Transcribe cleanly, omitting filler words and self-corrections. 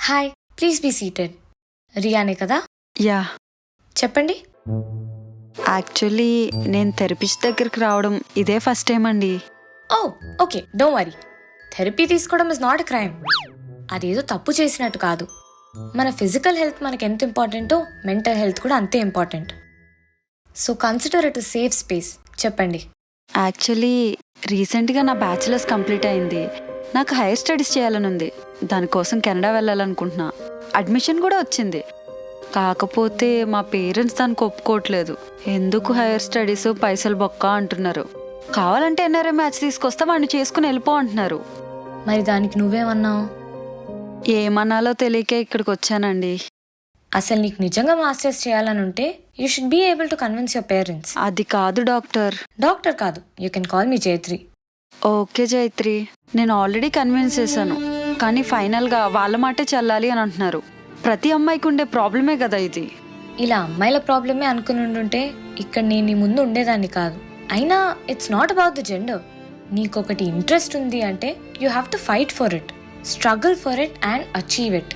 Hi, please be seated. రియానే కదా? Yeah. చెప్పండి. యాక్చువల్లీ నేను థెరపిస్ట్ దగ్గరికి రావడం ఇదే ఫస్ట్ టైం అండి. ఓ ఓకే, డోంట్ వరీ. థెరపీ తీసుకోవడం ఇస్ నాట్ ఎ క్రైమ్. అదేదో తప్పు చేసినట్టు కాదు. మన ఫిజికల్ హెల్త్ మనకి ఎంత ఇంపార్టెంటో మెంటల్ హెల్త్ కూడా అంతే important. So consider it a safe space. చెప్పండి. యాక్చువల్లీ రీసెంట్గా నా బ్యాచిలర్స్ కంప్లీట్ అయింది. నాకు హైయర్ స్టడీస్ చేయాలని ఉంది. దానికోసం కెనడా వెళ్ళాలనుకుంటున్నా. అడ్మిషన్ కూడా వచ్చింది. కాకపోతే మా పేరెంట్స్ దానికి ఒప్పుకోవట్లేదు. ఎందుకు హైయర్ స్టడీస్, పైసలు బొక్క అంటున్నారు. కావాలంటే ఎన్ఆర్ఐ మ్యాచ్ తీసుకొస్తే వాడిని చేసుకుని వెళ్ళిపో అంటున్నారు. మరి దానికి నువ్వేమన్నావు? ఏమన్నాలో తెలియకే ఇక్కడికి వచ్చానండి. అసలు నీకు నిజంగా మాస్టర్స్ చేయాలని ఉంటే you should be able to convince your parents. అది కాదు డాక్టర్. డాక్టర్ కాదు, you can call me Jaithri. Okay Jaithri, నేను ఆల్రెడీ కన్విన్స్ చేశాను. కానీ ఫైనల్గా వాళ్ళ మాటే చెల్లాలి అని అంటున్నారు. ప్రతి అమ్మాయికి ఉండే ప్రాబ్లమే కదా ఇది. ఇలా అమ్మాయిల ప్రాబ్లమే అనుకుని ఉండుంటే ఇక్కడ నేను నీ ముందు ఉండేదాన్ని కాదు. అయినా it's not about the gender. నీకొకటి ఇంట్రెస్ట్ ఉంది అంటే you have to fight for it, struggle for it and achieve it.